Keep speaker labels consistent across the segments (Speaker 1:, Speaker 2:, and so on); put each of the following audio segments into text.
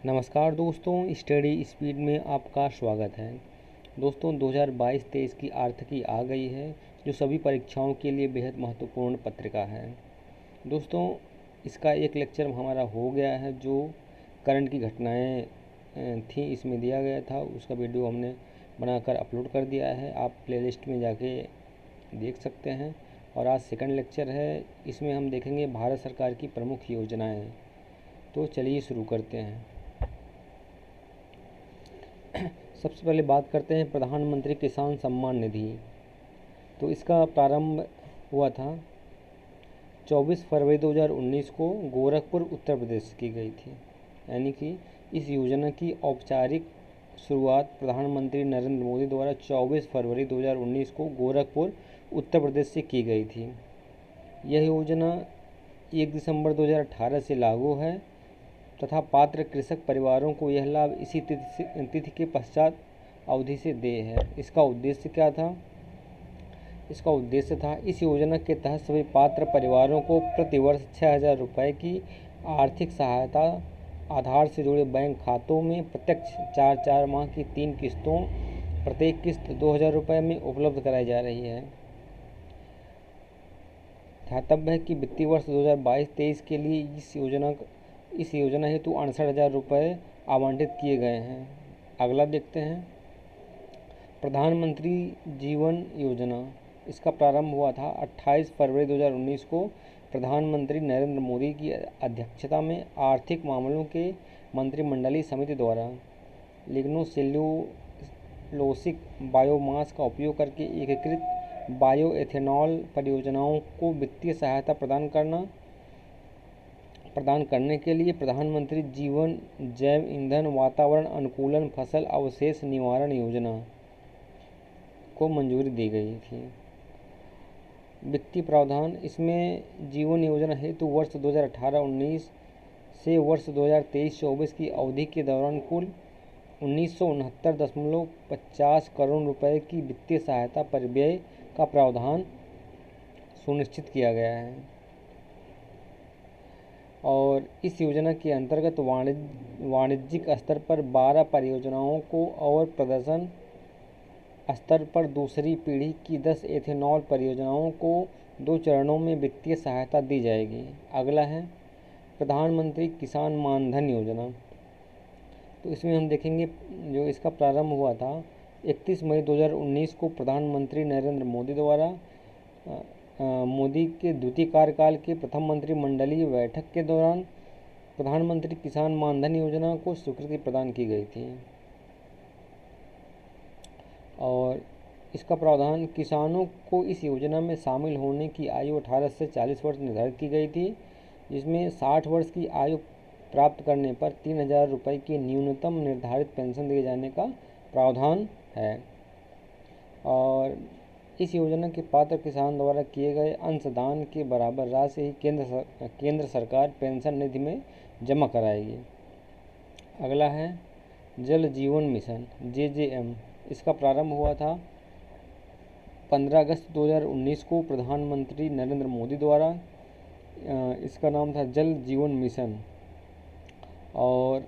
Speaker 1: नमस्कार दोस्तों, study speed में आपका स्वागत है। दोस्तों 2022-23 की आर्थिकी आ गई है, जो सभी परीक्षाओं के लिए बेहद महत्वपूर्ण पत्रिका है। दोस्तों इसका एक लेक्चर हमारा हो गया है, जो करंट की घटनाएं थी इसमें दिया गया था, उसका वीडियो हमने बनाकर अपलोड कर दिया है। आप प्लेलिस्ट में जाके देख सकते हैं। और आज सेकंड लेक्चर है, इसमें हम देखेंगे भारत सरकार की प्रमुख योजनाएं। तो चलिए शुरू करते हैं। सबसे पहले बात करते हैं प्रधानमंत्री किसान सम्मान निधि। तो इसका प्रारंभ हुआ था 24 फरवरी 2019 को गोरखपुर उत्तर प्रदेश से की गई थी। यानी कि इस योजना की औपचारिक शुरुआत प्रधानमंत्री नरेंद्र मोदी द्वारा 24 फरवरी 2019 को गोरखपुर उत्तर प्रदेश से की गई थी। यह योजना 1 दिसंबर 2018 से लागू है तथा पात्र कृषक परिवारों को यह लाभ इसी तिथि के पश्चात अवधि से देय है। इसका उद्देश्य क्या था? इसका उद्देश्य था इस योजना के तहत सभी पात्र परिवारों को प्रतिवर्ष 6,000 रुपये की आर्थिक सहायता आधार से जुड़े बैंक खातों में प्रत्यक्ष 4 माह की 3 किस्तों प्रत्येक किस्त 2,000 रुपये में उपलब्ध कराई जा रही है। ध्यातव्य है कि वित्तीय वर्ष 2022-23 के लिए इस योजना हेतु 68,000 रुपये आवंटित किए गए हैं। अगला देखते हैं प्रधानमंत्री जीवन योजना। इसका प्रारंभ हुआ था 28 फरवरी 2019 को प्रधानमंत्री नरेंद्र मोदी की अध्यक्षता में आर्थिक मामलों के मंत्रिमंडलीय समिति द्वारा लिग्नोसेल्यूलोसिक बायोमास का उपयोग करके एकीकृत बायोएथेनॉल परियोजनाओं को वित्तीय सहायता प्रदान करने के लिए प्रधानमंत्री जीवन जैव ईंधन वातावरण अनुकूलन फसल अवशेष निवारण योजना को मंजूरी दी गई थी। वित्तीय प्रावधान इसमें जीवन योजना हेतु वर्ष 2018-19 से वर्ष 2023-24 की अवधि के दौरान कुल 1969.50 करोड़ रुपए की वित्तीय सहायता परिव्यय का प्रावधान सुनिश्चित किया गया है। और इस योजना के अंतर्गत वाणिज्यिक स्तर पर 12 परियोजनाओं को और प्रदर्शन स्तर पर दूसरी पीढ़ी की 10 एथेनॉल परियोजनाओं को 2 चरणों में वित्तीय सहायता दी जाएगी। अगला है प्रधानमंत्री किसान मानधन योजना। तो इसमें हम देखेंगे जो इसका प्रारंभ हुआ था 31 मई 2019 को प्रधानमंत्री नरेंद्र मोदी द्वारा मोदी के द्वितीय कार्यकाल के प्रथम मंत्रिमंडलीय बैठक के दौरान प्रधानमंत्री किसान मानधन योजना को स्वीकृति प्रदान की गई थी। और इसका प्रावधान किसानों को इस योजना में शामिल होने की आयु 18 से 40 वर्ष निर्धारित की गई थी, जिसमें 60 वर्ष की आयु प्राप्त करने पर 3,000 रुपये की न्यूनतम निर्धारित पेंशन दिए जाने का प्रावधान है। और इस योजना के पात्र किसान द्वारा किए गए अंशदान के बराबर राशि ही केंद्र सरकार पेंशन निधि में जमा कराएगी। अगला है जल जीवन मिशन JJM। इसका प्रारंभ हुआ था 15 अगस्त 2019 को प्रधानमंत्री नरेंद्र मोदी द्वारा। इसका नाम था जल जीवन मिशन और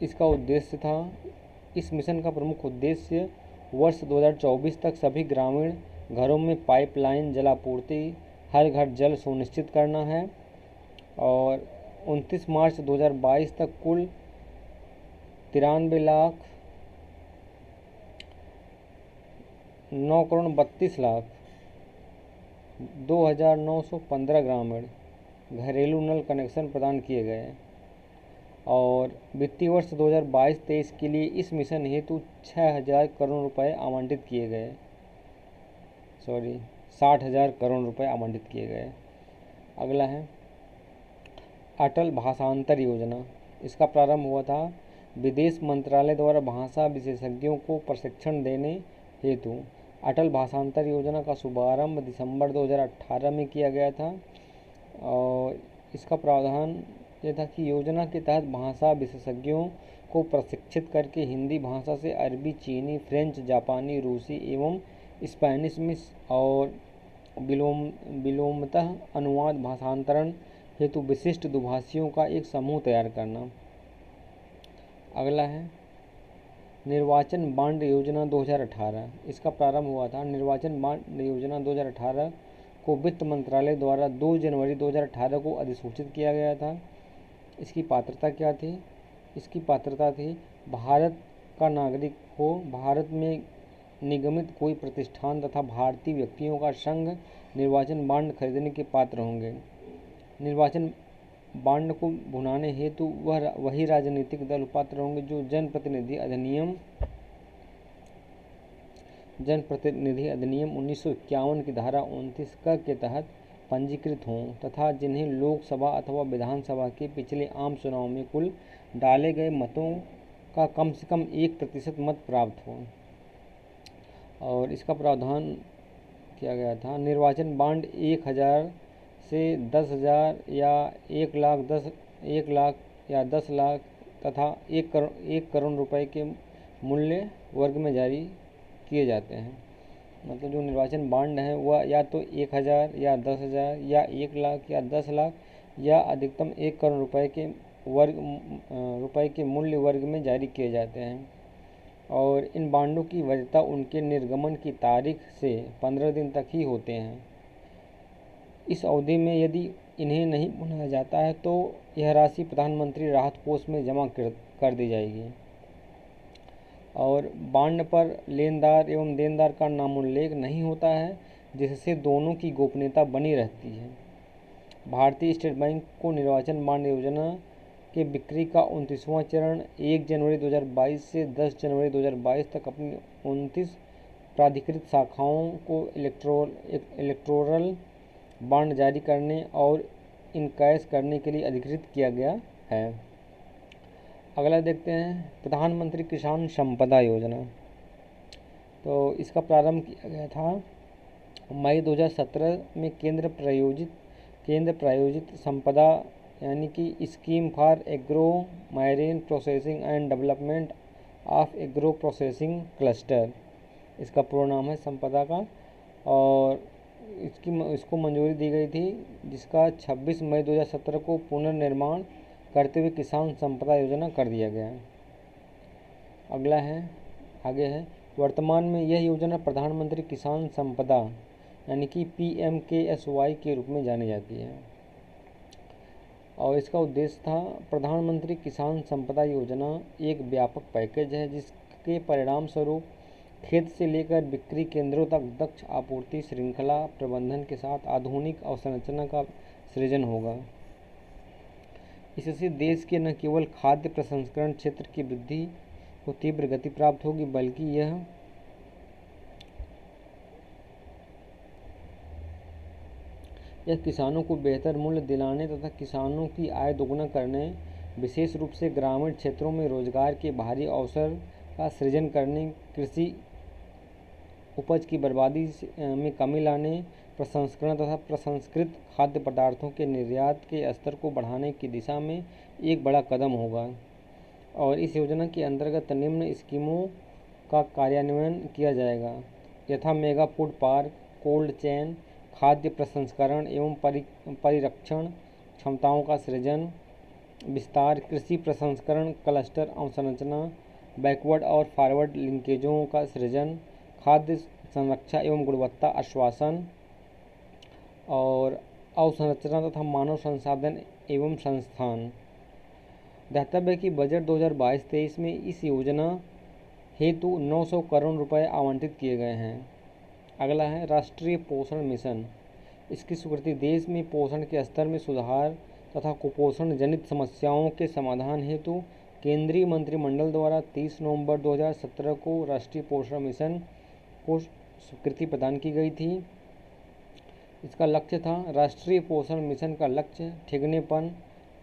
Speaker 1: इसका उद्देश्य था, इस मिशन का प्रमुख उद्देश्य वर्ष 2024 तक सभी ग्रामीण घरों में पाइपलाइन जलापूर्ति हर घर जल सुनिश्चित करना है। और 29 मार्च 2022 तक कुल 93,9,32,02,915 ग्रामीण घरेलू नल कनेक्शन प्रदान किए गए। और वित्तीय वर्ष 2022-23 के लिए इस मिशन हेतु 6,000 करोड़ रुपए आवंटित किए गए। 60,000 करोड़ रुपए आवंटित किए गए। अगला है अटल भाषांतर योजना। इसका प्रारंभ हुआ था विदेश मंत्रालय द्वारा भाषा विशेषज्ञों को प्रशिक्षण देने हेतु अटल भाषांतर योजना का शुभारंभ दिसंबर 2018 में किया गया था। और इसका प्रावधान यह था कि योजना के तहत भाषा विशेषज्ञों को प्रशिक्षित करके हिंदी भाषा से अरबी, चीनी, फ्रेंच, जापानी, रूसी एवं स्पेनिश में और विलोमतः अनुवाद भाषांतरण हेतु विशिष्ट दुभाषियों का एक समूह तैयार करना। अगला है निर्वाचन बांड योजना 2018। इसका प्रारंभ हुआ था। निर्वाचन बांड योजना 2018 को वित्त मंत्रालय द्वारा 2 जनवरी 2018 को अधिसूचित किया गया था। इसकी पात्रता क्या थी? इसकी पात्रता थी भारत का नागरिक हो, भारत में निगमित कोई प्रतिष्ठान तथा भारतीय व्यक्तियों का संघ निर्वाचन बांड खरीदने के पात्र होंगे। निर्वाचन बांड को भुनाने हेतु वही राजनीतिक दल पात्र होंगे जो जनप्रतिनिधि अधिनियम 1951 की धारा 29 क के तहत पंजीकृत हों तथा जिन्हें लोकसभा अथवा विधानसभा के पिछले आम चुनाव में कुल डाले गए मतों का कम से कम 1% मत प्राप्त हो। और इसका प्रावधान किया गया था। निर्वाचन बांड 1000 से 10,000 या 1 लाख या 10 लाख तथा 1 करोड़ रुपए के मूल्य वर्ग में जारी किए जाते हैं। मतलब जो निर्वाचन बांड है वह या तो 1000 या 10,000 या 1 लाख या 10 लाख या अधिकतम 1 करोड़ रुपए के मूल्य वर्ग में जारी किए जाते हैं। और इन बांडों की वैधता उनके निर्गमन की तारीख से 15 दिन तक ही होते हैं। इस अवधि में यदि इन्हें नहीं भुनाया जाता है तो यह राशि प्रधानमंत्री राहत कोष में जमा कर दी जाएगी। और बांड पर लेनदार एवं देनदार का नामोल्लेख नहीं होता है, जिससे दोनों की गोपनीयता बनी रहती है। भारतीय स्टेट बैंक को निर्वाचन बांड योजना के बिक्री का 29वां चरण 1 जनवरी 2022 से 10 जनवरी 2022 तक अपनी 29 प्राधिकृत शाखाओं को इलेक्टोरल बांड जारी करने और इनकैश करने के लिए अधिकृत किया गया है। अगला देखते हैं प्रधानमंत्री किसान संपदा योजना। तो इसका प्रारंभ किया गया था मई 2017 में केंद्र प्रायोजित संपदा यानी कि scheme for agro marine processing and development of agro processing cluster, इसका पूर्ण नाम है संपदा का। और इसको मंजूरी दी गई थी, जिसका 26 मई 2017 को पुनर्निर्माण करते हुए किसान संपदा योजना कर दिया गया। अगला है आगे है वर्तमान में यह योजना प्रधानमंत्री किसान संपदा यानी कि PMKSY के रूप में जानी जाती है। और इसका उद्देश्य था प्रधानमंत्री किसान संपदा योजना एक व्यापक पैकेज है जिसके परिणाम स्वरूप खेत से लेकर बिक्री केंद्रों तक दक्ष आपूर्ति श्रृंखला प्रबंधन के साथ आधुनिक अवसंरचना का सृजन होगा। इससे देश के न केवल खाद्य प्रसंस्करण क्षेत्र की वृद्धि को तीव्र गति प्राप्त होगी, बल्कि यह किसानों को बेहतर मूल्य दिलाने तथा किसानों की आय दोगुना करने, विशेष रूप से ग्रामीण क्षेत्रों में रोजगार के भारी अवसर का सृजन करने, कृषि उपज की बर्बादी में कमी लाने, प्रसंस्करण तथा प्रसंस्कृत खाद्य पदार्थों के निर्यात के स्तर को बढ़ाने की दिशा में एक बड़ा कदम होगा। और इस योजना के अंतर्गत निम्न स्कीमों का कार्यान्वयन किया जाएगा यथा mega food park, cold chain, खाद्य प्रसंस्करण एवं परिरक्षण क्षमताओं का सृजन, विस्तार, कृषि प्रसंस्करण क्लस्टर अवसंरचना, बैकवर्ड और फॉरवर्ड लिंकेजों का सृजन, खाद्य संरक्षा एवं गुणवत्ता आश्वासन और अवसंरचना तथा मानव संसाधन एवं संस्थान। ध्यातव्य है कि बजट 2022-23 में इस योजना हेतु 900 करोड़ रुपए आवंटित किए गए हैं। अगला है राष्ट्रीय पोषण मिशन। इसकी स्वीकृति देश में पोषण के स्तर में सुधार तथा कुपोषण जनित समस्याओं के समाधान हेतु केंद्रीय मंत्रिमंडल द्वारा 30 नवंबर 2017 को राष्ट्रीय पोषण मिशन को स्वीकृति प्रदान की गई थी। इसका लक्ष्य था राष्ट्रीय पोषण मिशन का लक्ष्य ठिगनेपन,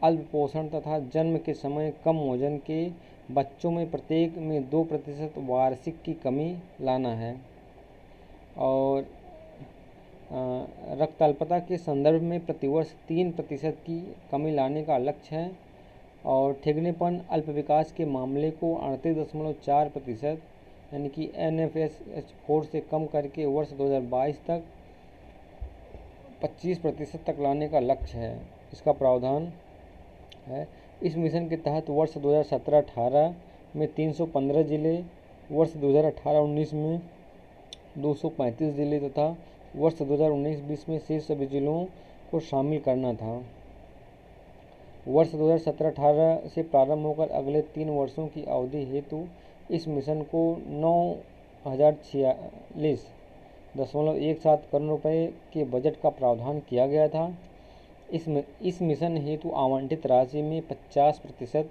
Speaker 1: अल्प पोषण तथा जन्म के समय कम वजन के बच्चों में प्रत्येक में 2% वार्षिक की कमी लाना है। और रक्त अल्पता के संदर्भ में प्रतिवर्ष 3% की कमी लाने का लक्ष्य है। और ठिगनेपन अल्प विकास के मामले को 38.4% यानी कि NFS4 से कम करके वर्ष 2022 तक 25% तक लाने का लक्ष्य है। इसका प्रावधान है इस मिशन के तहत वर्ष 2017-18 में 315 जिले, वर्ष 2018-19 में 235 जिले तथा वर्ष 2019-20 में शेष सभी जिलों को शामिल करना था। वर्ष 2017-18 से प्रारंभ होकर अगले 3 वर्षों की अवधि हेतु इस मिशन को 9,046.17 करोड़ रुपये के बजट का प्रावधान किया गया था। इस मिशन हेतु आवंटित राशि में 50%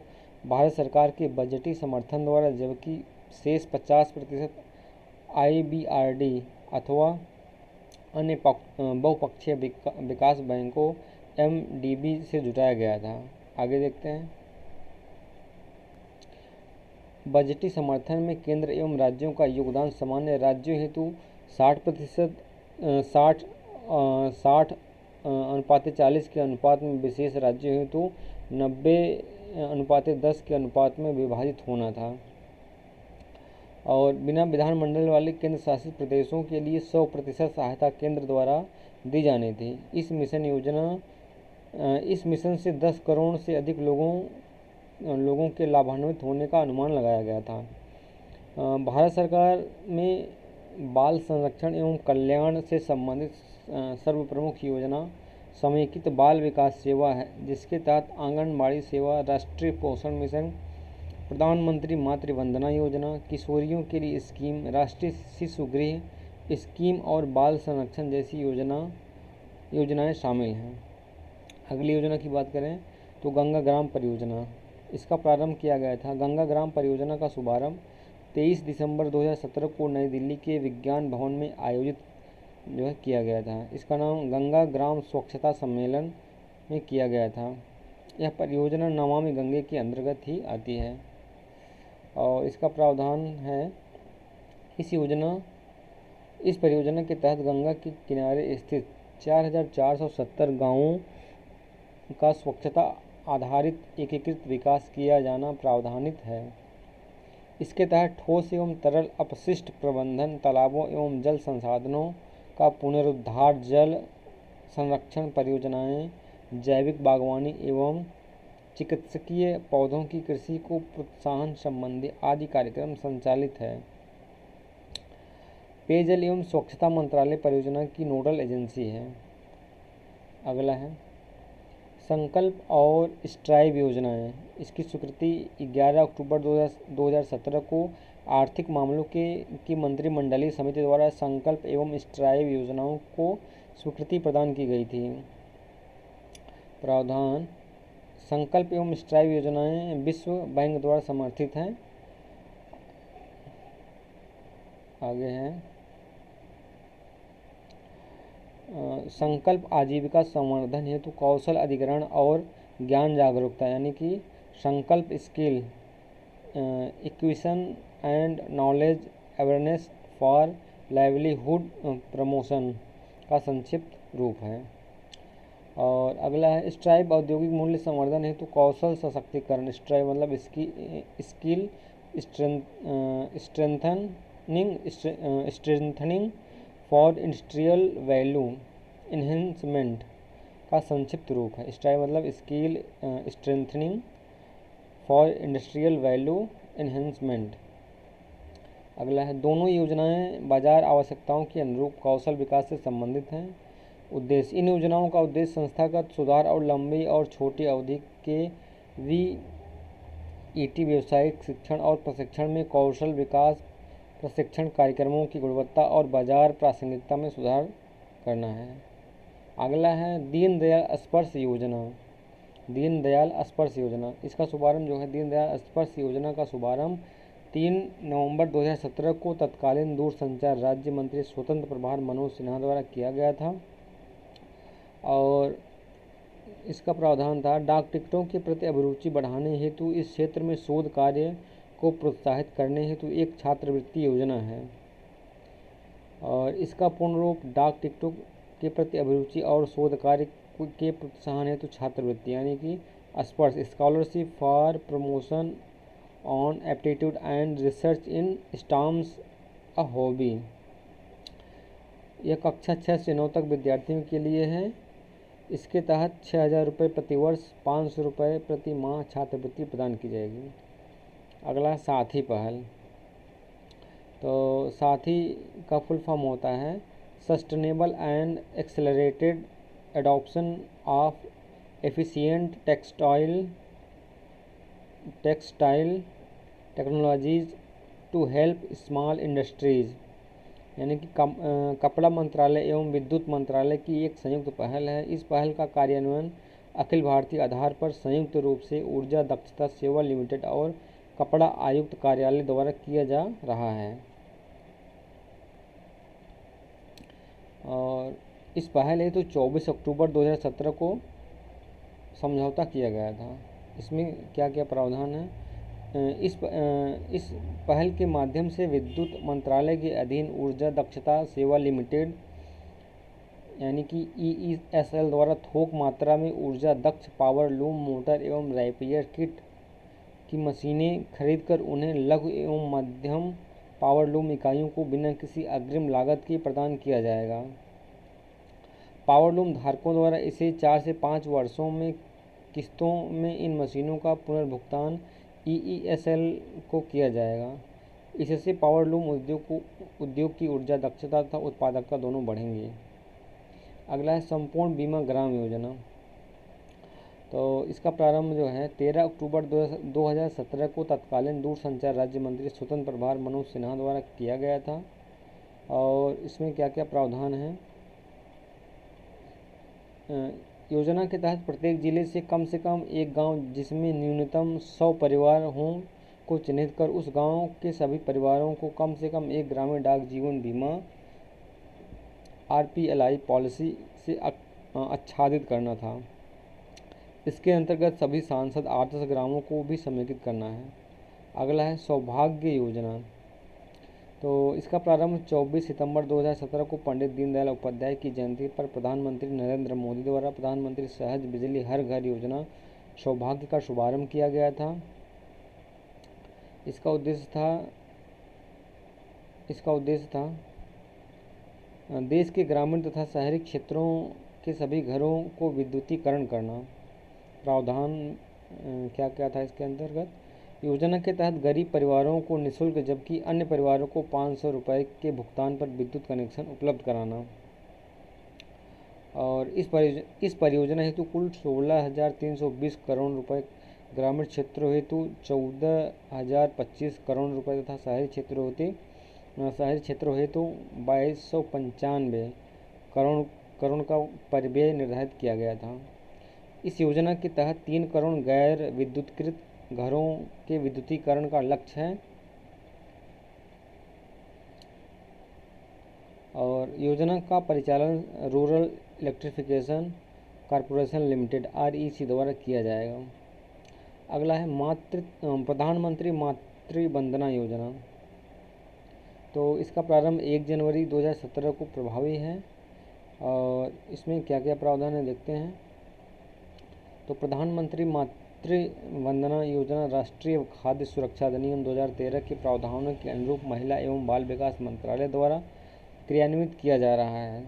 Speaker 1: भारत सरकार के बजटीय समर्थन द्वारा, जबकि शेष 50% IBRD अथवा अन्य बहुपक्षीय विकास बैंकों MDB से जुटाया गया था। आगे देखते हैं। बजटीय समर्थन में केंद्र एवं राज्यों का योगदान सामान्य राज्यों हेतु 60% 60:40 के अनुपात में, विशेष राज्यों हेतु 90:10 के अनुपात में विभाजित होना था और बिना विधानमंडल वाले केंद्र शासित प्रदेशों के लिए 100% सहायता केंद्र द्वारा दी जानी थी। इस मिशन से 10 करोड़ से अधिक लोगों के लाभान्वित होने का अनुमान लगाया गया था। भारत सरकार में बाल संरक्षण एवं कल्याण से संबंधित सर्वप्रमुख योजना समेकित बाल विकास सेवा है, जिसके तहत आंगनबाड़ी सेवा, राष्ट्रीय पोषण मिशन, प्रधानमंत्री मातृ वंदना योजना, किशोरियों के लिए स्कीम, राष्ट्रीय शिशु गृह स्कीम और बाल संरक्षण जैसी योजनाएं शामिल हैं। अगली योजना की बात करें तो गंगा ग्राम परियोजना, इसका प्रारंभ किया गया था। गंगा ग्राम परियोजना का शुभारंभ 23 दिसंबर 2017 को नई दिल्ली के विज्ञान भवन में आयोजित किया गया था। इसका नाम गंगा ग्राम स्वच्छता सम्मेलन में किया गया था। यह परियोजना नमामि गंगे के अंतर्गत ही आती है और इसका प्रावधान है। इस परियोजना के तहत गंगा के किनारे स्थित 4,470 गांवों का स्वच्छता आधारित एकीकृत विकास किया जाना प्रावधानित है। इसके तहत ठोस एवं तरल अपशिष्ट प्रबंधन, तालाबों एवं जल संसाधनों का पुनरुद्धार, जल संरक्षण परियोजनाएं, जैविक बागवानी एवं चिकित्सकीय पौधों की कृषि को प्रोत्साहन संबंधी आदि कार्यक्रम संचालित है। पेयजल एवं स्वच्छता मंत्रालय परियोजना की नोडल एजेंसी है। अगला है संकल्प और स्ट्राइव योजनाएं। इसकी स्वीकृति 11 अक्टूबर 2017 को आर्थिक मामलों की मंत्रिमंडलीय समिति द्वारा संकल्प एवं स्ट्राइव योजनाओं को स्वीकृति प्रदान की गई थी। प्रावधान: संकल्प एवं स्ट्राइव योजनाएं विश्व बैंक द्वारा समर्थित हैं। आगे है संकल्प आजीविका संवर्धन हेतु कौशल अधिग्रहण और ज्ञान जागरूकता, यानी कि संकल्प skill acquisition and knowledge awareness for livelihood promotion का संक्षिप्त रूप है। और अगला है स्ट्राइव औद्योगिक मूल्य संवर्धन हेतु कौशल सशक्तिकरण। स्ट्राइव मतलब skill strengthening for industrial value enhancement का संक्षिप्त रूप है। स्ट्राइव मतलब skill strengthening for industrial value enhancement. अगला है दोनों योजनाएं बाजार आवश्यकताओं के अनुरूप कौशल विकास से संबंधित हैं। उद्देश्य: इन योजनाओं का उद्देश्य संस्थागत सुधार और लंबी और छोटी अवधि के VET व्यावसायिक शिक्षण और प्रशिक्षण में कौशल विकास प्रशिक्षण कार्यक्रमों की गुणवत्ता और बाजार प्रासंगिकता में सुधार करना है। अगला है दीनदयाल स्पर्श योजना। दीनदयाल स्पर्श योजना, इसका शुभारंभ दीनदयाल स्पर्श योजना का शुभारंभ 3 नवंबर 2017 को तत्कालीन दूरसंचार राज्य मंत्री स्वतंत्र प्रभार मनोज सिन्हा द्वारा किया गया था और इसका प्रावधान था डाक टिकटों के प्रति अभिरुचि बढ़ाने हेतु इस क्षेत्र में शोध कार्य को प्रोत्साहित करने हेतु एक छात्रवृत्ति योजना है और इसका पूर्ण रूप डाक टिकटों के प्रति अभिरुचि और शोध कार्य के प्रोत्साहन हेतु छात्रवृत्ति, यानी कि स्पर्श scholarship for promotion on aptitude and research in stamps a hobby. यह कक्षा 6 से 9 तक विद्यार्थियों के लिए है। इसके तहत 6,000 रुपये प्रति वर्ष, 500 रुपये प्रति माह छात्रवृत्ति प्रदान की जाएगी। अगला साथी पहल। तो साथी का फुल फॉर्म होता है sustainable and accelerated adoption of efficient textile technologies to help small industries, यानी कि कपड़ा मंत्रालय एवं विद्युत मंत्रालय की एक संयुक्त पहल है। इस पहल का कार्यान्वयन अखिल भारतीय आधार पर संयुक्त रूप से ऊर्जा दक्षता सेवा लिमिटेड और कपड़ा आयुक्त कार्यालय द्वारा किया जा रहा है। और इस पहल हेतु 24 अक्टूबर 2017 को समझौता किया गया था। इसमें क्या क्या प्रावधान है? इस पहल के माध्यम से विद्युत मंत्रालय के अधीन ऊर्जा दक्षता सेवा लिमिटेड यानी कि EESL द्वारा थोक मात्रा में ऊर्जा दक्ष पावर लूम मोटर एवं रैपियर किट की मशीनें खरीदकर उन्हें लघु एवं मध्यम पावर लूम इकाइयों को बिना किसी अग्रिम लागत के प्रदान किया जाएगा। पावर लूम धारकों द्वारा इसे 4 से 5 वर्षों में किस्तों में इन मशीनों का पुनर्भुगतान EESL को किया जाएगा। इससे पावर लूम उद्योग की ऊर्जा दक्षता तथा उत्पादकता दोनों बढ़ेंगे। अगला है संपूर्ण बीमा ग्राम योजना। तो इसका प्रारंभ जो है 13 अक्टूबर 2017 को तत्कालीन दूरसंचार राज्य मंत्री स्वतंत्र प्रभार मनोज सिन्हा द्वारा किया गया था। और इसमें क्या क्या प्रावधान है? योजना के तहत प्रत्येक जिले से कम एक गांव जिसमें न्यूनतम 100 परिवार हों को चिन्हित कर उस गांव के सभी परिवारों को कम से कम एक ग्रामीण डाक जीवन बीमा RPLI पॉलिसी से आच्छादित करना था। इसके अंतर्गत सभी सांसद आदर्श ग्रामों को भी समेकित करना है। अगला है सौभाग्य योजना। तो इसका प्रारंभ 24 सितंबर 2017 को पंडित दीनदयाल उपाध्याय की जयंती पर प्रधानमंत्री नरेंद्र मोदी द्वारा प्रधानमंत्री सहज बिजली हर घर योजना सौभाग्य का शुभारंभ किया गया था। इसका उद्देश्य था देश के ग्रामीण तथा शहरी क्षेत्रों के सभी घरों को विद्युतीकरण करना। प्रावधान क्या क्या था इसके अंतर्गत? योजना के तहत गरीब परिवारों को निःशुल्क जबकि अन्य परिवारों को 500 रुपये के भुगतान पर विद्युत कनेक्शन उपलब्ध कराना। और इस परियोजना हेतु कुल 16,320 करोड़ रुपए, ग्रामीण क्षेत्रों हेतु 14,025 करोड़ रुपए तथा शहरी क्षेत्रों हेतु 2295 करोड़ का परिव्यय निर्धारित किया गया था। इस योजना के तहत 3 करोड़ गैर विद्युतीकृत घरों के विद्युतीकरण का लक्ष्य है। और योजना का परिचालन rural electrification corporation limited REC द्वारा किया जाएगा। अगला है प्रधानमंत्री मातृ वंदना योजना। तो इसका प्रारंभ 1 जनवरी 2017 को प्रभावी है। और इसमें क्या क्या प्रावधान है देखते हैं। तो प्रधानमंत्री मातृ वंदना योजना राष्ट्रीय खाद्य सुरक्षा अधिनियम 2013 के प्रावधानों के अनुरूप महिला एवं बाल विकास मंत्रालय द्वारा क्रियान्वित किया जा रहा है।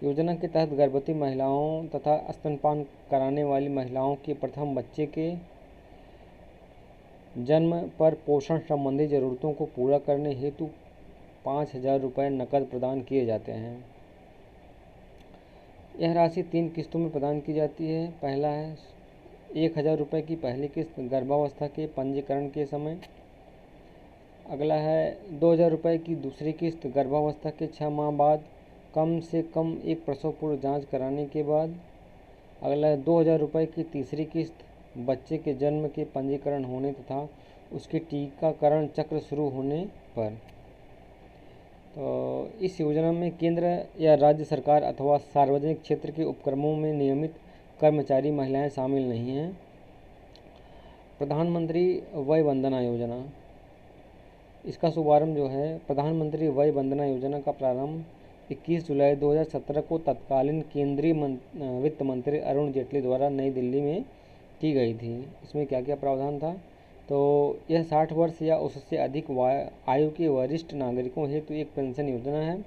Speaker 1: योजना के तहत गर्भवती महिलाओं तथा स्तनपान कराने वाली महिलाओं के प्रथम बच्चे के जन्म पर पोषण संबंधी जरूरतों को पूरा करने हेतु 5,000 रुपये नकद प्रदान किए जाते हैं। यह राशि 3 किस्तों में प्रदान की जाती है। पहला है 1,000 रुपये की पहली किस्त गर्भावस्था के पंजीकरण के समय। अगला है 2,000 रुपये की दूसरी किस्त गर्भावस्था के 6 माह बाद कम से कम एक प्रसव पूर्व जांच कराने के बाद। अगला है 2,000 रुपये की तीसरी किस्त बच्चे के जन्म के पंजीकरण होने तथा उसके टीकाकरण चक्र शुरू होने पर। तो इस योजना में केंद्र या राज्य सरकार अथवा सार्वजनिक क्षेत्र के उपक्रमों में नियमित कर्मचारी महिलाएं शामिल नहीं हैं। प्रधानमंत्री वय वंदना योजना, इसका शुभारंभ जो है प्रधानमंत्री वय वंदना योजना का प्रारंभ 21 जुलाई 2017 को तत्कालीन केंद्रीय वित्त मंत्री अरुण जेटली द्वारा नई दिल्ली में की गई थी। इसमें क्या क्या प्रावधान था? तो यह 60 वर्ष या उससे अधिक आयु के वरिष्ठ नागरिकों हेतु एक पेंशन योजना है।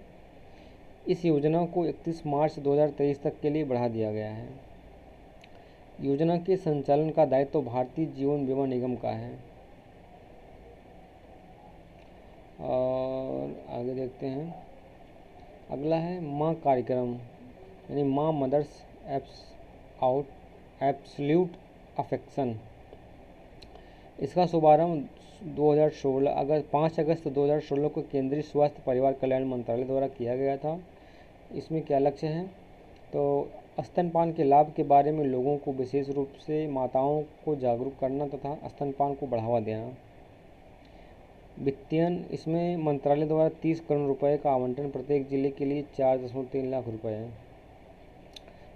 Speaker 1: इस योजना को 31 मार्च 2023 तक के लिए बढ़ा दिया गया है। योजना के संचालन का दायित्व तो भारतीय जीवन बीमा निगम का है। और आगे देखते हैं, अगला है माँ कार्यक्रम, यानी माँ मदर्स एब्सोल्यूट अफेक्शन। इसका शुभारंभ 5 अगस्त 2016 को केंद्रीय स्वास्थ्य परिवार कल्याण मंत्रालय द्वारा किया गया था। इसमें क्या लक्ष्य है, तो स्तनपान के लाभ के बारे में लोगों को, विशेष रूप से माताओं को जागरूक करना तथा स्तनपान को बढ़ावा देना। वित्तीयन, इसमें मंत्रालय द्वारा 30 करोड़ रुपए का आवंटन प्रत्येक जिले के लिए 4.3 लाख रुपए है।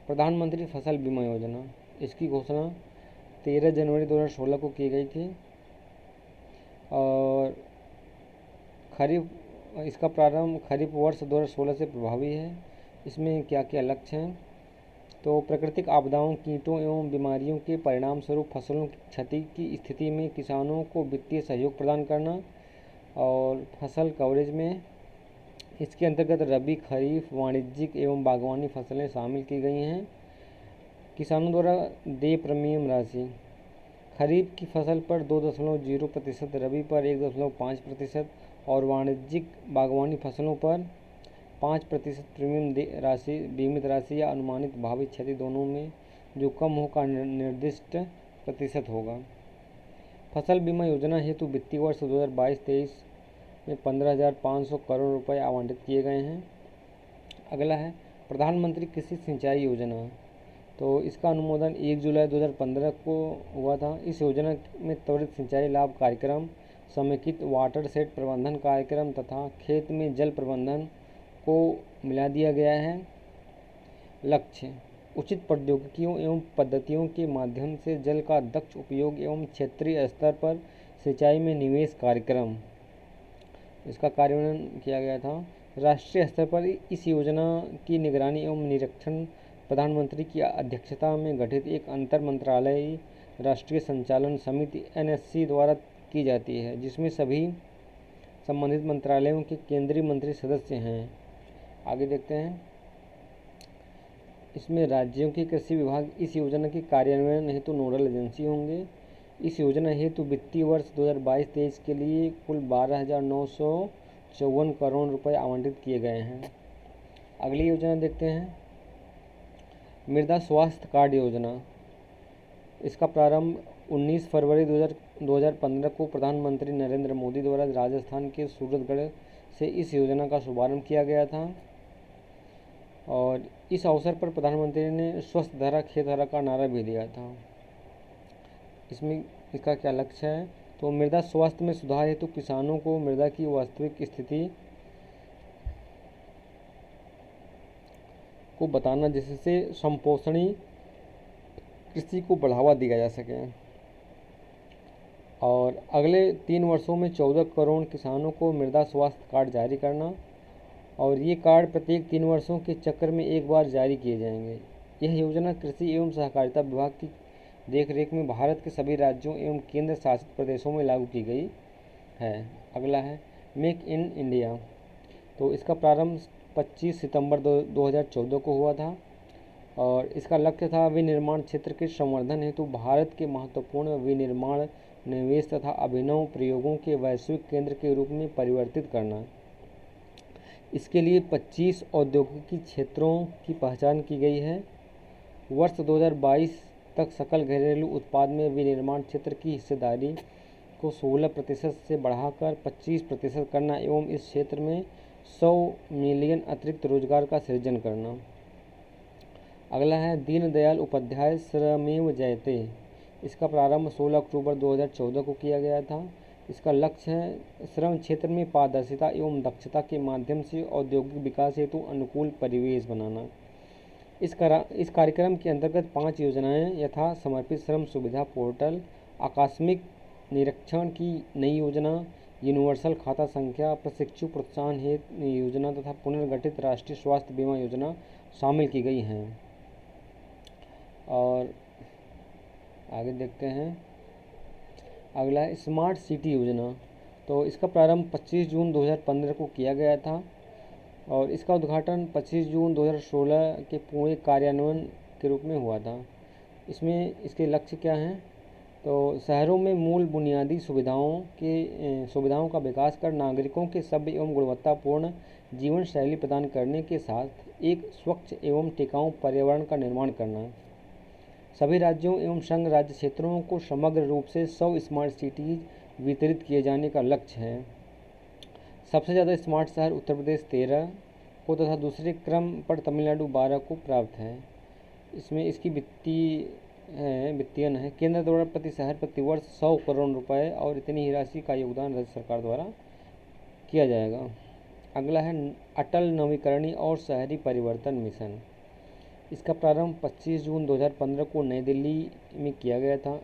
Speaker 1: प्रधानमंत्री फसल बीमा योजना, इसकी घोषणा 13 जनवरी 2016 को की गई थी और इसका प्रारंभ खरीफ वर्ष 2016 से प्रभावी है। इसमें क्या क्या लक्ष्य हैं, तो प्राकृतिक आपदाओं, कीटों एवं बीमारियों के परिणाम स्वरूप फसलों की क्षति की स्थिति में किसानों को वित्तीय सहयोग प्रदान करना। और फसल कवरेज में इसके अंतर्गत रबी, खरीफ, वाणिज्यिक एवं बागवानी फसलें शामिल की गई हैं। किसानों द्वारा देय प्रीमियम राशि, खरीफ की फसल पर 2.0%, रबी पर 1.5% और वाणिज्यिक बागवानी फसलों पर 5% प्रीमियम राशि, बीमित राशि या अनुमानित भावी क्षति दोनों में जो कम हो का निर्दिष्ट प्रतिशत होगा। फसल बीमा योजना हेतु वित्तीय वर्ष 2022-23 में 15,500 करोड़ रुपए आवंटित किए गए हैं। अगला है प्रधानमंत्री कृषि सिंचाई योजना, तो इसका अनुमोदन 1 जुलाई 2015 को हुआ था। इस योजना में त्वरित सिंचाई लाभ कार्यक्रम, समेकित वाटर सेट प्रबंधन कार्यक्रम तथा खेत में जल प्रबंधन को मिला दिया गया है। लक्ष्य, उचित प्रौद्योगिकियों एवं पद्धतियों के माध्यम से जल का दक्ष उपयोग एवं क्षेत्रीय स्तर पर सिंचाई में निवेश कार्यक्रम, इसका कार्यान्वयन किया गया था। राष्ट्रीय स्तर पर इस योजना की निगरानी एवं निरीक्षण प्रधानमंत्री की अध्यक्षता में गठित एक अंतर मंत्रालयी राष्ट्रीय संचालन समिति NSC द्वारा की जाती है, जिसमें सभी संबंधित मंत्रालयों के केंद्रीय मंत्री सदस्य हैं। आगे देखते हैं, इसमें राज्यों के कृषि विभाग इस योजना के कार्यान्वयन हेतु नोडल एजेंसी होंगे। इस योजना हेतु वित्तीय वर्ष 2022-23 के लिए कुल 12,954 करोड़ रुपए आवंटित किए गए हैं। अगली योजना देखते हैं, मृदा स्वास्थ्य कार्ड योजना। इसका प्रारंभ 19 फरवरी 2015 को प्रधानमंत्री नरेंद्र मोदी द्वारा राजस्थान के सूरतगढ़ से इस योजना का शुभारंभ किया गया था। और इस अवसर पर प्रधानमंत्री ने स्वस्थ धरा खेत हरा का नारा भी दिया था। इसमें इसका क्या लक्ष्य है, तो मृदा स्वास्थ्य में सुधार हेतु किसानों को मृदा की वास्तविक स्थिति को बताना, जिससे संपोषणी कृषि को बढ़ावा दिया जा सके। और अगले 3 वर्षों में 14 करोड़ किसानों को मृदा स्वास्थ्य कार्ड जारी करना, और ये कार्ड प्रत्येक 3 वर्षों के चक्र में एक बार जारी किए जाएंगे। यह योजना कृषि एवं सहकारिता विभाग की देखरेख में भारत के सभी राज्यों एवं केंद्र शासित प्रदेशों में लागू की गई है। अगला है मेक इन इंडिया, तो इसका प्रारंभ 25 सितंबर 2014 को हुआ था और इसका लक्ष्य था विनिर्माण क्षेत्र के संवर्धन हेतु भारत के महत्वपूर्ण विनिर्माण निवेश तथा अभिनव प्रयोगों के वैश्विक केंद्र के रूप में परिवर्तित करना। इसके लिए 25 औद्योगिक क्षेत्रों की पहचान की गई है। वर्ष 2022 तक सकल घरेलू उत्पाद में विनिर्माण क्षेत्र की हिस्सेदारी को 16% से बढ़ाकर 25% करना एवं इस क्षेत्र में 100 मिलियन अतिरिक्त रोजगार का सृजन करना। अगला है दीनदयाल उपाध्याय श्रमेव जयते। इसका प्रारंभ 16 अक्टूबर 2014 को किया गया था। इसका लक्ष्य है श्रम क्षेत्र में पारदर्शिता एवं दक्षता के माध्यम से औद्योगिक विकास हेतु अनुकूल परिवेश बनाना। इस कार्यक्रम के अंतर्गत 5 योजनाएं यथा समर्पित श्रम सुविधा पोर्टल, आकस्मिक निरीक्षण की नई योजना, यूनिवर्सल खाता संख्या, प्रशिक्षु प्रोत्साहन हेतु योजना तथा पुनर्गठित राष्ट्रीय स्वास्थ्य बीमा योजना शामिल की गई हैं। और आगे देखते हैं, अगला है स्मार्ट सिटी योजना। तो इसका प्रारंभ 25 जून 2015 को किया गया था और इसका उद्घाटन 25 जून 2016 के पूर्ण कार्यान्वयन के रूप में हुआ था। इसमें इसके लक्ष्य क्या हैं? तो शहरों में मूल बुनियादी सुविधाओं का विकास कर नागरिकों के सभ्य एवं गुणवत्तापूर्ण जीवन शैली प्रदान करने के साथ एक स्वच्छ एवं टिकाऊ पर्यावरण का निर्माण करना। सभी राज्यों एवं संघ राज्य क्षेत्रों को समग्र रूप से 100 स्मार्ट सिटीज वितरित किए जाने का लक्ष्य है। सबसे ज़्यादा स्मार्ट शहर उत्तर प्रदेश 13 को तथा दूसरे क्रम पर तमिलनाडु 12 को प्राप्त है। इसमें इसकी वित्तीयन है। केंद्र द्वारा प्रति शहर प्रति वर्ष 100 करोड़ रुपए और इतनी ही राशि का योगदान राज्य सरकार द्वारा किया जाएगा। अगला है अटल नवीकरणीय और शहरी परिवर्तन मिशन। इसका प्रारंभ 25 जून 2015 को नई दिल्ली में किया गया था।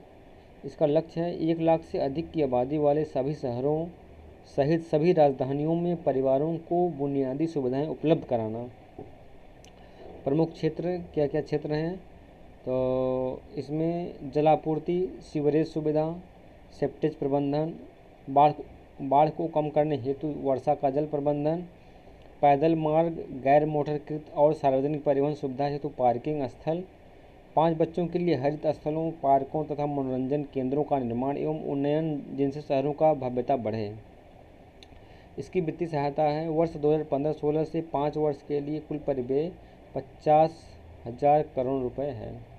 Speaker 1: इसका लक्ष्य है 1 लाख से अधिक की आबादी वाले सभी शहरों सहित सभी राजधानियों में परिवारों को बुनियादी सुविधाएं उपलब्ध कराना। प्रमुख क्षेत्र क्या क्या क्षेत्र हैं? तो इसमें जलापूर्ति, सीवरेज सुविधा, सेप्टेज प्रबंधन, बाढ़ को कम करने हेतु वर्षा का जल प्रबंधन, पैदल मार्ग, गैर मोटरकृत और सार्वजनिक परिवहन सुविधा हेतु पार्किंग स्थल, 5 बच्चों के लिए हरित स्थलों, पार्कों तथा मनोरंजन केंद्रों का निर्माण एवं उन्नयन जिनसे शहरों का भव्यता बढ़े। इसकी वित्तीय सहायता है वर्ष 2015-16 से 5 वर्ष के लिए कुल परिव्यय 50,000 करोड़ रुपए है।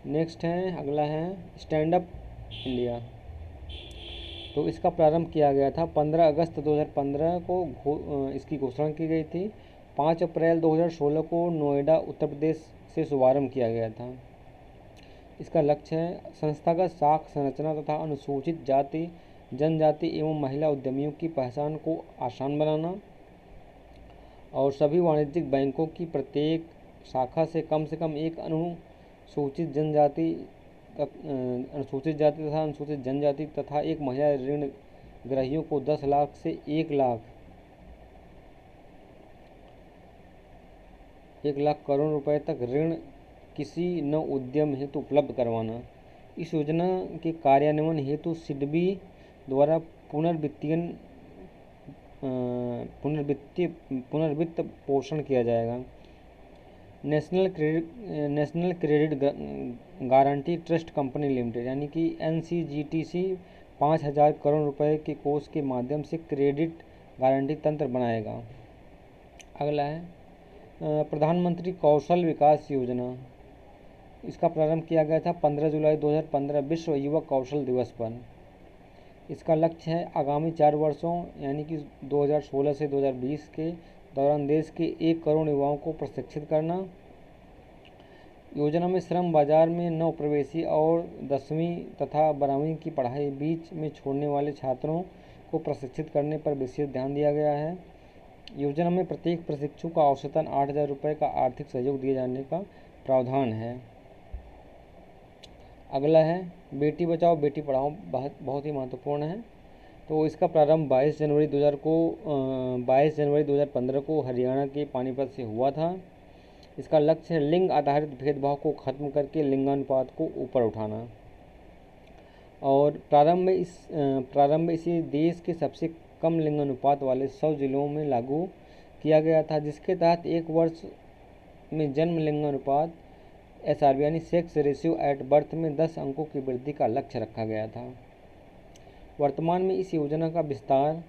Speaker 1: नेक्स्ट है, अगला है स्टैंड अप इंडिया। तो इसका प्रारंभ किया गया था 15 अगस्त 2015 को इसकी घोषणा की गई थी। 5 अप्रैल 2016 को नोएडा उत्तर प्रदेश से शुभारंभ किया गया था। इसका लक्ष्य है संस्थागत साख संरचना तथा अनुसूचित जाति, जनजाति एवं महिला उद्यमियों की पहचान को आसान बनाना और सभी वाणिज्यिक बैंकों की प्रत्येक शाखा से कम एक अनुसूचित जाति तथा अनुसूचित जनजाति तथा एक महिला ऋण ग्राहियों को 10 लाख से 1 लाख करोड़ रुपए तक ऋण किसी नव उद्यम हेतु उपलब्ध करवाना। इस योजना के कार्यान्वयन हेतु सिडबी द्वारा पुनर्वित्त पोषण किया जाएगा। National credit guarantee trust company limited यानी कि NCGTC 5,000 करोड़ रुपए के कोष के माध्यम से क्रेडिट गारंटी तंत्र बनाएगा। अगला है प्रधानमंत्री कौशल विकास योजना। इसका प्रारंभ किया गया था 15 जुलाई 2015 विश्व युवा कौशल दिवस पर। इसका लक्ष्य है आगामी 4 वर्षों यानी कि 2016 से 2020 के दौरान देश के 1 करोड़ युवाओं को प्रशिक्षित करना। योजना में श्रम बाजार में नव प्रवेशी और 10वीं तथा 12वीं की पढ़ाई बीच में छोड़ने वाले छात्रों को प्रशिक्षित करने पर विशेष ध्यान दिया गया है। योजना में प्रत्येक प्रशिक्षु का औसतन 8,000 रुपये का आर्थिक सहयोग दिए जाने का प्रावधान है। अगला है बेटी बचाओ बेटी पढ़ाओ, बहुत ही महत्वपूर्ण है। तो इसका प्रारंभ 22 जनवरी 2015 को हरियाणा के पानीपत से हुआ था। इसका लक्ष्य है लिंग आधारित भेदभाव को खत्म करके लिंगानुपात को ऊपर उठाना। और प्रारंभ में इसे देश के सबसे कम लिंगानुपात वाले 100 जिलों में लागू किया गया था, जिसके तहत 1 वर्ष में जन्म लिंगानुपात SRB यानी सेक्स रेशियो एट बर्थ में 10 अंकों की वृद्धि का लक्ष्य रखा गया था। वर्तमान में इस योजना का विस्तार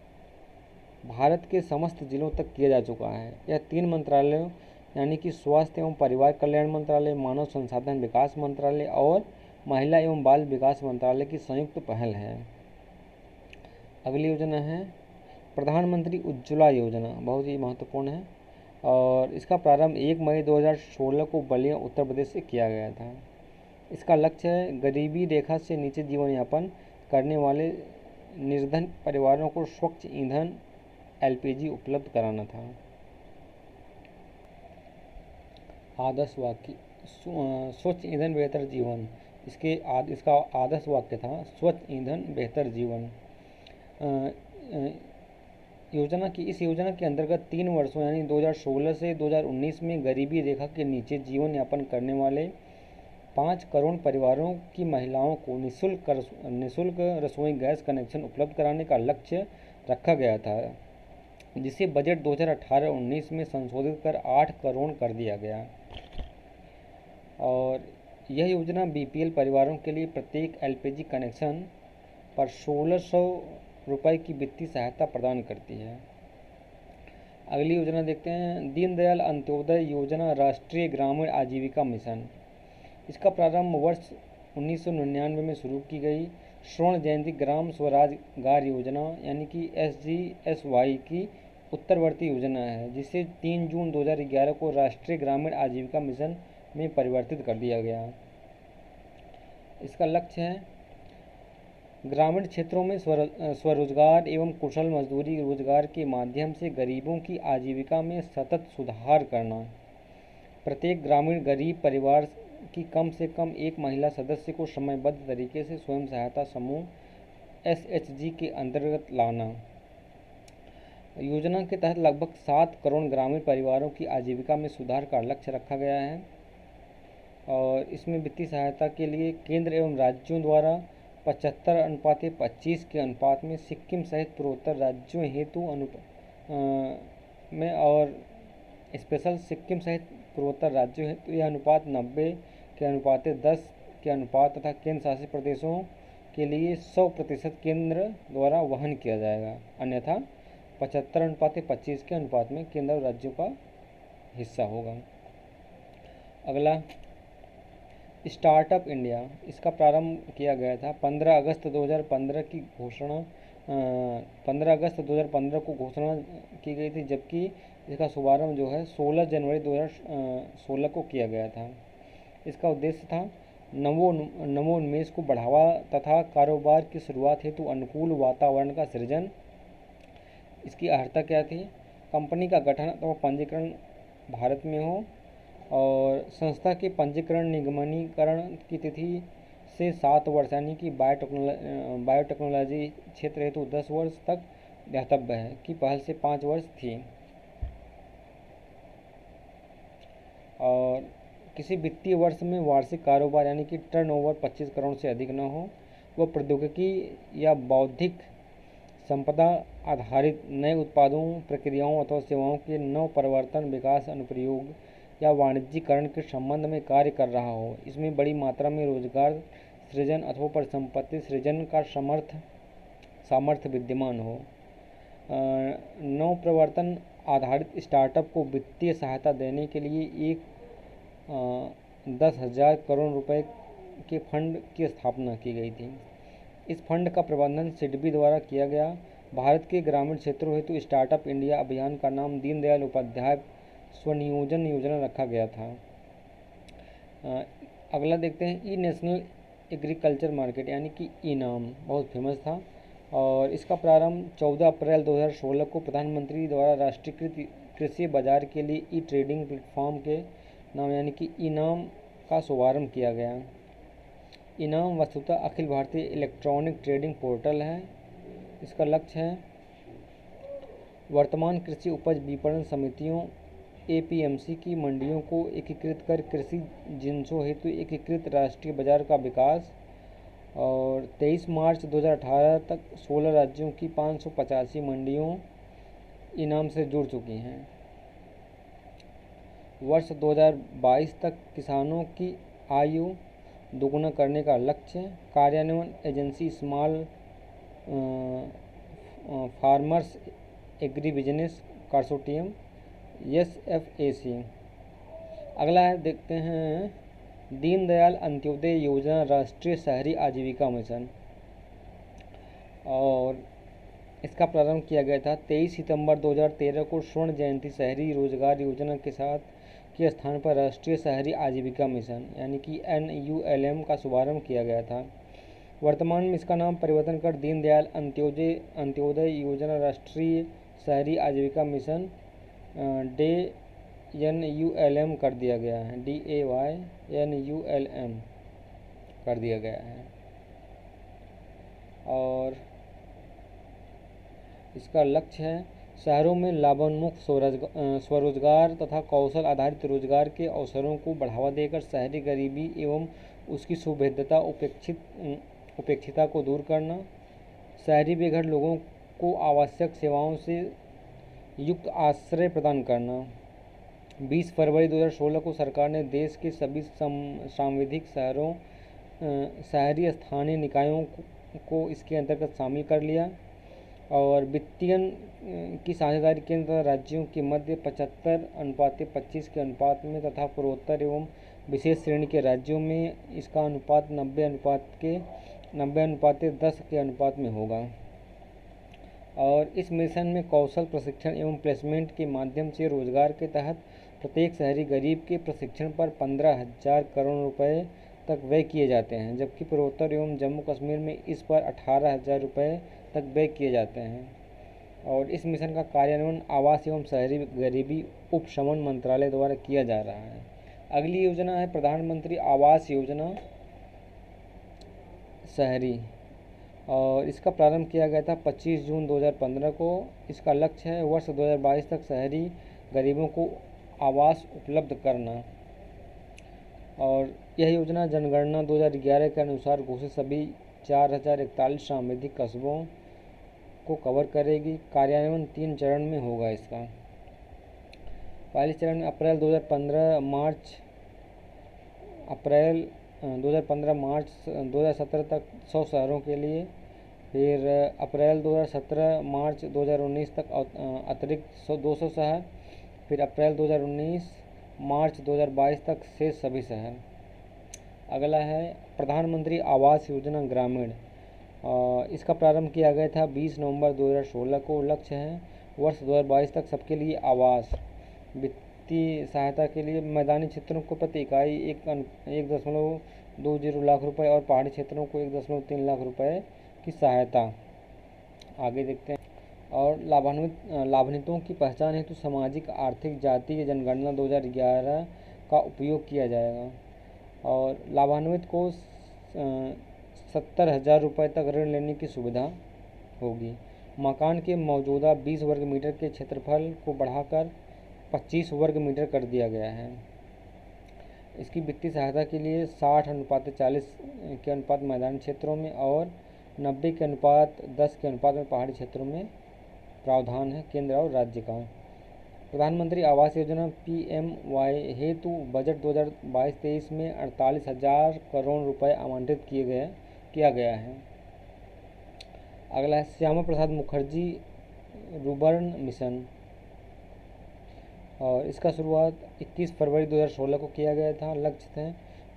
Speaker 1: भारत के समस्त जिलों तक किया जा चुका है। यह 3 मंत्रालयों यानी कि स्वास्थ्य एवं परिवार कल्याण मंत्रालय, मानव संसाधन विकास मंत्रालय और महिला एवं बाल विकास मंत्रालय की संयुक्त पहल है। अगली योजना है प्रधानमंत्री उज्ज्वला योजना, बहुत ही महत्वपूर्ण है और इसका प्रारंभ 1 मई 2016 को बलिया उत्तर प्रदेश से किया गया था। इसका लक्ष्य है गरीबी रेखा से नीचे जीवन यापन करने वाले निर्धन परिवारों को स्वच्छ ईंधन LPG उपलब्ध कराना था। आदर्श वाक्य स्वच्छ ईंधन बेहतर जीवन, इसका आदर्श वाक्य था स्वच्छ ईंधन बेहतर जीवन। इस योजना के अंतर्गत 3 वर्षों यानी 2016 से 2019 में गरीबी रेखा के नीचे जीवन यापन करने वाले 5 करोड़ परिवारों की महिलाओं को निःशुल्क रसोई गैस कनेक्शन उपलब्ध कराने का लक्ष्य रखा गया था। जिसे बजट 2018-19 में संशोधित कर 8 करोड़ कर दिया गया। और यह योजना बीपीएल परिवारों के लिए प्रत्येक एलपीजी कनेक्शन पर 1600 रुपये की वित्तीय सहायता प्रदान करती है। अगली योजना देखते हैं, दीनदयाल अंत्योदय योजना राष्ट्रीय ग्रामीण आजीविका मिशन। इसका प्रारंभ वर्ष 1999 में शुरू की गई स्वर्ण जयंती ग्राम स्वरोजगार योजना यानी कि SGSY की उत्तरवर्ती योजना है, जिसे 3 जून 2011 को राष्ट्रीय ग्रामीण आजीविका मिशन में परिवर्तित कर दिया गया। इसका लक्ष्य है ग्रामीण क्षेत्रों में स्वरोजगार एवं कुशल मजदूरी रोजगार के माध्यम से गरीबों की आजीविका में सतत सुधार करना। प्रत्येक ग्रामीण गरीब परिवार की कम से कम एक महिला सदस्य को समयबद्ध तरीके से स्वयं सहायता समूह SHG के अंतर्गत लाना। योजना के तहत लगभग 7 करोड़ ग्रामीण परिवारों की आजीविका में सुधार का लक्ष्य रखा गया है। और इसमें वित्तीय सहायता के लिए केंद्र एवं राज्यों द्वारा 75:25 के अनुपात में सिक्किम सहित पूर्वोत्तर राज्यों हेतु में और स्पेशल सिक्किम सहित पूर्वोत्तर राज्यों हेतु यह अनुपात 90 के अनुपात 10 के अनुपात तथा केंद्र शासित प्रदेशों के लिए 100% केंद्र द्वारा वहन किया जाएगा, अन्यथा 75:25 के अनुपात में केंद्र और राज्यों का हिस्सा होगा। अगला स्टार्टअप इंडिया, इसका प्रारंभ किया गया था 15 अगस्त 2015 की घोषणा 15 अगस्त 2015 को घोषणा की गई थी, जबकि इसका शुभारंभ जो है 16 जनवरी 2016 को किया गया था। इसका उद्देश्य था नवोन्मेष को बढ़ावा तथा कारोबार की शुरुआत हेतु अनुकूल वातावरण का सृजन। इसकी अर्हता क्या थी? कंपनी का गठन अथवा पंजीकरण भारत में हो और संस्था के पंजीकरण निगमनीकरण की तिथि से 7 वर्ष यानी कि बायोटेक्नोलॉजी क्षेत्र हेतु 10 वर्ष तक दातव्य है कि पहल से 5 वर्ष थी। और किसी वित्तीय वर्ष में वार्षिक कारोबार यानी कि टर्नओवर 25 करोड़ से अधिक न हो। वह प्रौद्योगिकी या बौद्धिक संपदा आधारित नए उत्पादों, प्रक्रियाओं अथवा सेवाओं के नव प्रवर्तन, विकास, अनुप्रयोग या वाणिज्यीकरण के संबंध में कार्य कर रहा हो। इसमें बड़ी मात्रा में रोजगार सृजन अथवा परिसंपत्ति सृजन का सामर्थ्य विद्यमान हो। नव प्रवर्तन आधारित स्टार्टअप को वित्तीय सहायता देने के लिए 10,000 करोड़ रुपए के फंड की स्थापना की गई थी। इस फंड का प्रबंधन सिडबी द्वारा किया गया। भारत के ग्रामीण क्षेत्रों हेतु स्टार्टअप इंडिया अभियान का नाम दीनदयाल उपाध्याय स्वनियोजन योजना रखा गया था। अगला देखते हैं, ई नेशनल एग्रीकल्चर मार्केट यानी कि ई-नाम बहुत फेमस था और इसका प्रारंभ 14 अप्रैल 2016 को प्रधानमंत्री द्वारा राष्ट्रीयकृत कृषि बाजार के लिए ई ट्रेडिंग प्लेटफॉर्म के नाम यानी कि ई-नाम का शुभारंभ किया गया। ई-नाम वस्तुतः Akhil Bharatiya electronic trading portal है। इसका लक्ष्य है वर्तमान कृषि उपज विपणन समितियों APMC की मंडियों को एकीकृत कर कृषि जिन्सों हेतु एकीकृत राष्ट्रीय बाजार का विकास। और 23 मार्च 2018 तक 16 राज्यों की 585 मंडियों ई-नाम से जुड़ चुकी हैं। वर्ष 2022 तक किसानों की आयु दोगुना करने का लक्ष्य। कार्यान्वयन agency small farmers agri business consortium SFAC। अगला है देखते हैं, दीनदयाल अंत्योदय योजना राष्ट्रीय शहरी आजीविका मिशन और इसका प्रारंभ किया गया था 23 सितंबर 2013 को स्वर्ण जयंती शहरी रोजगार योजना के साथ के स्थान पर राष्ट्रीय शहरी आजीविका मिशन यानी कि NULM का शुभारंभ किया गया था। वर्तमान में इसका नाम परिवर्तन कर दीनदयाल अंत्योदय योजना राष्ट्रीय शहरी आजीविका मिशन DAY-NULM कर दिया गया है। DAY-NULM कर दिया गया है। और इसका लक्ष्य है शहरों में लाभोन्मुख स्वरोजगार तथा कौशल आधारित रोजगार के अवसरों को बढ़ावा देकर शहरी गरीबी एवं उसकी सुभेद्यता उपेक्षिता को दूर करना। शहरी बेघर लोगों को आवश्यक सेवाओं से युक्त आश्रय प्रदान करना। 20 फरवरी 2016 को सरकार ने देश के सभी सांविधिक शहरों शहरी स्थानीय निकायों को इसके अंतर्गत शामिल कर लिया। और वित्तीय की साझेदारी केंद्र तथा राज्यों के मध्य 75:25 के अनुपात में तथा पूर्वोत्तर एवं विशेष श्रेणी के राज्यों में इसका अनुपात 90:10 के अनुपात में होगा। और इस मिशन में कौशल प्रशिक्षण एवं प्लेसमेंट के माध्यम से रोजगार के तहत प्रत्येक शहरी गरीब के प्रशिक्षण पर 15,000 करोड़ रुपए तक व्यय किए जाते हैं, जबकि पूर्वोत्तर एवं जम्मू कश्मीर में इस पर 18,000 रुपये तक व्यय किए जाते हैं। और इस मिशन का कार्यान्वयन आवास एवं शहरी गरीबी उपशमन मंत्रालय द्वारा किया जा रहा है। अगली योजना है प्रधानमंत्री आवास योजना शहरी, और इसका प्रारंभ किया गया था 25 जून 2015 को। इसका लक्ष्य है वर्ष 2022 तक शहरी गरीबों को आवास उपलब्ध करना। और यह योजना जनगणना 2011 के अनुसार घोषित सभी 4041 सांविधिक कस्बों को कवर करेगी। कार्यान्वयन 3 चरण में होगा इसका। पहले चरण में अप्रैल 2015 मार्च 2017 तक 100 शहरों के लिए, फिर अप्रैल 2017 मार्च 2019 तक अतिरिक्त 200 शहर, फिर अप्रैल 2019 मार्च 2022 तक शेष सभी शहर। अगला है प्रधानमंत्री आवास योजना ग्रामीण, इसका प्रारंभ किया गया था 20 नवंबर 2016 को। लक्ष्य है वर्ष 2022 तक सबके लिए आवास। वित्तीय सहायता के लिए मैदानी क्षेत्रों को प्रति इकाई 1.20 लाख रुपए और पहाड़ी क्षेत्रों को 1.3 लाख रुपए की सहायता। आगे देखते हैं। और लाभान्वितों की पहचान हेतु सामाजिक आर्थिक जातीय जनगणना 2011 का उपयोग किया जाएगा। और लाभान्वित को 70,000 रुपये तक ऋण लेने की सुविधा होगी। मकान के मौजूदा 20 वर्ग मीटर के क्षेत्रफल को बढ़ाकर 25 वर्ग मीटर कर दिया गया है। इसकी वित्तीय सहायता के लिए 60:40 के अनुपात मैदानी क्षेत्रों में और 90:10 के अनुपात में पहाड़ी क्षेत्रों में प्रावधान है केंद्र और राज्य का। प्रधानमंत्री आवास योजना PMY हेतु बजट 2022-23 में 48,000 करोड़ रुपए आवंटित किया गया है। अगला है श्यामा प्रसाद मुखर्जी रुर्बन मिशन, और इसका शुरुआत 21 फरवरी 2016 को किया गया था। लक्ष्य थे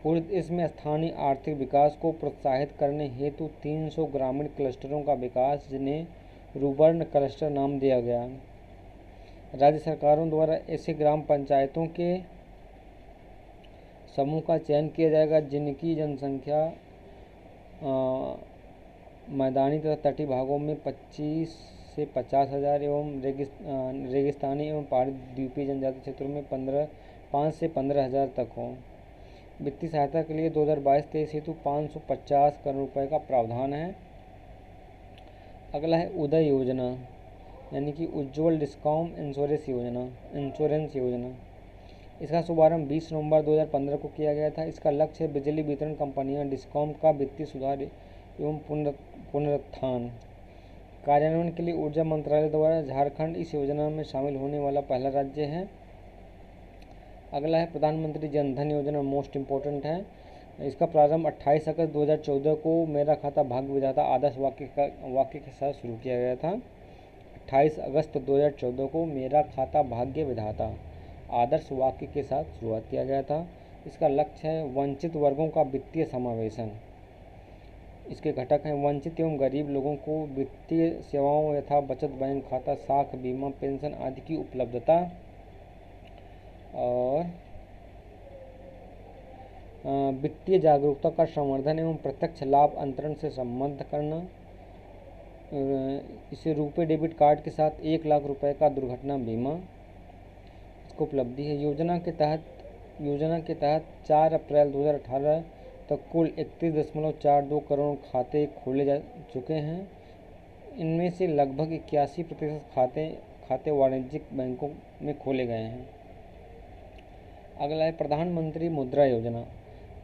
Speaker 1: पूरे देश में स्थानीय आर्थिक विकास को प्रोत्साहित करने हेतु 300 ग्रामीण क्लस्टरों का विकास, जिन्हें रुर्बन क्लस्टर नाम दिया गया। राज्य सरकारों द्वारा ऐसे ग्राम पंचायतों के समूह का चयन किया जाएगा जिनकी जनसंख्या मैदानी तथा तटीय भागों में 25 से 50,000 एवं रेगिस्तानी एवं पहाड़ी द्वीपीय जनजाति क्षेत्रों में 5 से 15,000 तक हो। वित्तीय सहायता के लिए 2022-23 हेतु 550 करोड़ रुपए का प्रावधान है। अगला है उदय योजना, यानी कि उज्ज्वल डिस्कॉम इंश्योरेंस योजना। इसका शुभारंभ 20 नवंबर 2015 को किया गया था। इसका लक्ष्य है बिजली वितरण कंपनियां डिस्कॉम का वित्तीय सुधार एवं पुनरुत्थान। कार्यान्वयन के लिए ऊर्जा मंत्रालय द्वारा झारखंड इस योजना में शामिल होने वाला पहला राज्य है। अगला है प्रधानमंत्री जन धन योजना, मोस्ट इम्पोर्टेंट है। इसका प्रारंभ 28 अगस्त 2014 को मेरा खाता भाग्य विधाता आदर्श वाक्य के साथ शुरू किया गया था। 28 अगस्त 2014 को मेरा खाता भाग्य विधाता आदर्श वाक्य के साथ शुरुआत किया गया था। इसका लक्ष्य है वंचित वर्गों का वित्तीय समावेशन। इसके घटक हैं वंचित एवं गरीब लोगों को वित्तीय सेवाओं यथा बचत बैंक खाता, साख, बीमा, पेंशन आदि की उपलब्धता, और वित्तीय जागरूकता का संवर्धन एवं प्रत्यक्ष लाभ अंतरण से संबद्ध करना। इसे रुपे डेबिट कार्ड के साथ 1 लाख रुपए का दुर्घटना बीमा इसको उपलब्धि है। योजना के तहत 4 अप्रैल 2018 तक कुल 31.42 करोड़ खाते खोले जा चुके हैं। इनमें से लगभग 81% खाते वाणिज्यिक बैंकों में खोले गए हैं। अगला है प्रधानमंत्री मुद्रा योजना।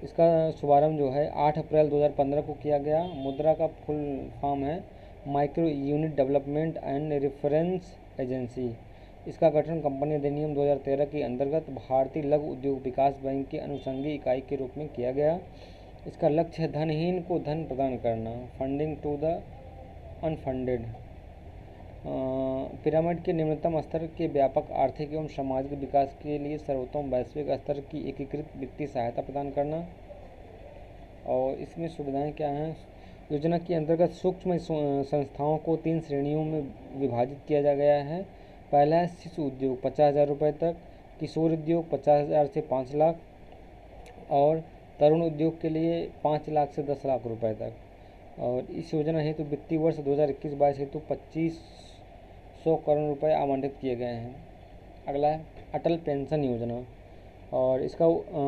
Speaker 1: इसका शुभारंभ जो है 8 अप्रैल 2015 को किया गया। मुद्रा का फुल फॉर्म है micro unit development and reference agency. इसका गठन कंपनी अधिनियम 2013 के अंतर्गत भारतीय लघु उद्योग विकास बैंक की अनुषंगी इकाई के रूप में किया गया। इसका लक्ष्य है धनहीन को धन प्रदान करना, funding to the unfunded. Pyramid के निम्नतम स्तर के व्यापक आर्थिक एवं सामाजिक विकास के लिए सर्वोत्तम वैश्विक स्तर की एकीकृत वित्तीय सहायता प्रदान करना। और इसमें सुविधाएं क्या हैं? योजना के अंतर्गत सूक्ष्म संस्थाओं को 3 श्रेणियों में विभाजित किया गया है। पहला है शिशु उद्योग 50,000 रुपये तक, किशोर उद्योग 50,000 से 5 लाख और तरुण उद्योग के लिए 5 लाख से 10 लाख रुपए तक। और इस योजना हेतु वित्तीय वर्ष 2021-22 हेतु 2500 करोड़ रुपए आवंटित किए गए हैं। अगला है अटल पेंशन योजना और इसका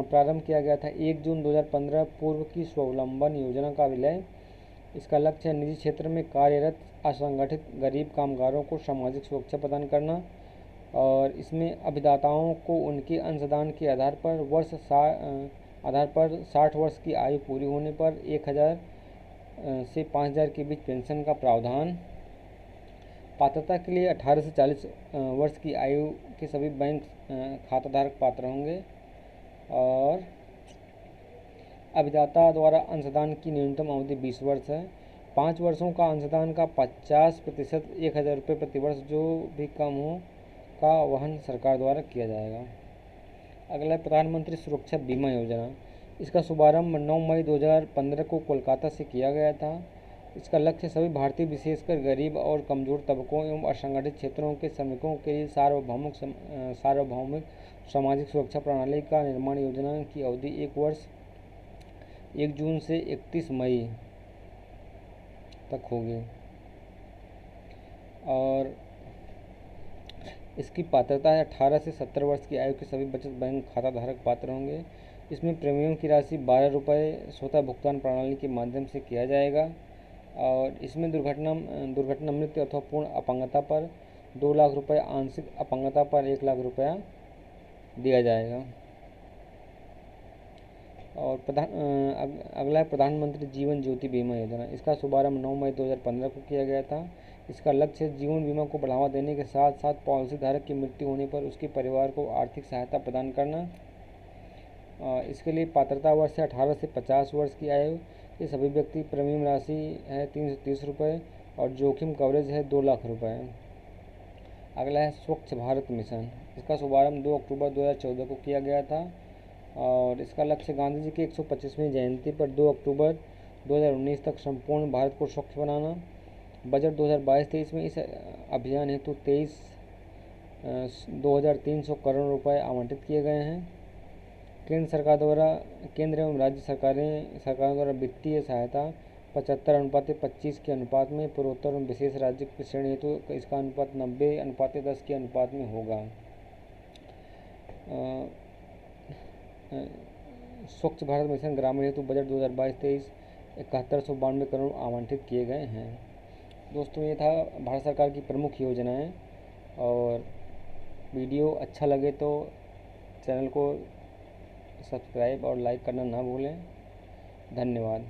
Speaker 1: प्रारंभ किया गया था 1 जून 2015 पूर्व की स्वावलंबन योजना का विलय। इसका लक्ष्य है निजी क्षेत्र में कार्यरत असंगठित गरीब कामगारों को सामाजिक सुरक्षा प्रदान करना। और इसमें अभिदाताओं को उनके अंशदान के आधार पर 60 वर्ष की आयु पूरी होने पर 1,000 से 5,000 के बीच पेंशन का प्रावधान। पात्रता के लिए 18 से 40 वर्ष की आयु के सभी बैंक खाताधारक पात्र होंगे। और अभिदाता द्वारा अंशदान की न्यूनतम अवधि 20 वर्ष है। 5 वर्षों का अंशदान का 50% 1,000 रुपये प्रतिवर्ष जो भी कम हो का वहन सरकार द्वारा किया जाएगा। अगला प्रधानमंत्री सुरक्षा बीमा योजना। इसका शुभारंभ 9 मई 2015 को कोलकाता से किया गया था। इसका लक्ष्य सभी भारतीय विशेषकर गरीब और कमजोर तबकों एवं असंगठित क्षेत्रों के श्रमिकों के लिए सार्वभौमिक सामाजिक सुरक्षा प्रणाली का निर्माण। योजना की अवधि 1 वर्ष 1 जून से 31 मई तक होगी। और इसकी पात्रता है 18 से 70 वर्ष की आयु के सभी बचत बैंक खाता धारक पात्र होंगे। इसमें प्रीमियम की राशि 12 रुपये स्वतः भुगतान प्रणाली के माध्यम से किया जाएगा। और इसमें दुर्घटना मृत्यु अथवा पूर्ण अपंगता पर 2 लाख रुपये, आंशिक अपंगता पर 1 लाख रुपया दिया जाएगा। और अगला है प्रधानमंत्री जीवन ज्योति बीमा योजना। इसका शुभारंभ 9 मई 2015 को किया गया था। इसका लक्ष्य जीवन बीमा को बढ़ावा देने के साथ साथ पॉलिसी धारक की मृत्यु होने पर उसके परिवार को आर्थिक सहायता प्रदान करना। इसके लिए पात्रता वर्ष है 18 से 50 वर्ष की आयु के सभी व्यक्ति। प्रीमियम राशि है 330 रुपये और जोखिम कवरेज है 2 लाख रुपये। अगला है स्वच्छ भारत मिशन। इसका शुभारंभ 2 अक्टूबर 2014 को किया गया था और इसका लक्ष्य गांधी जी की 125वीं जयंती पर 2 अक्टूबर 2019 तक संपूर्ण भारत को स्वच्छ बनाना। बजट 2022-23 में इस अभियान हेतु 2,300 करोड़ रुपए आवंटित किए गए हैं। केंद्र एवं राज्य सरकारों द्वारा वित्तीय सहायता 75:25 के अनुपात में, पूर्वोत्तर एवं विशेष राज्य की श्रेणी हेतु इसका अनुपात 90:10 के अनुपात में होगा। स्वच्छ भारत मिशन ग्रामीण हेतु बजट 2022-23 7192 करोड़ आवंटित किए गए हैं। दोस्तों, ये था भारत सरकार की प्रमुख योजनाएं। और वीडियो अच्छा लगे तो चैनल को सब्सक्राइब और लाइक करना ना भूलें। धन्यवाद।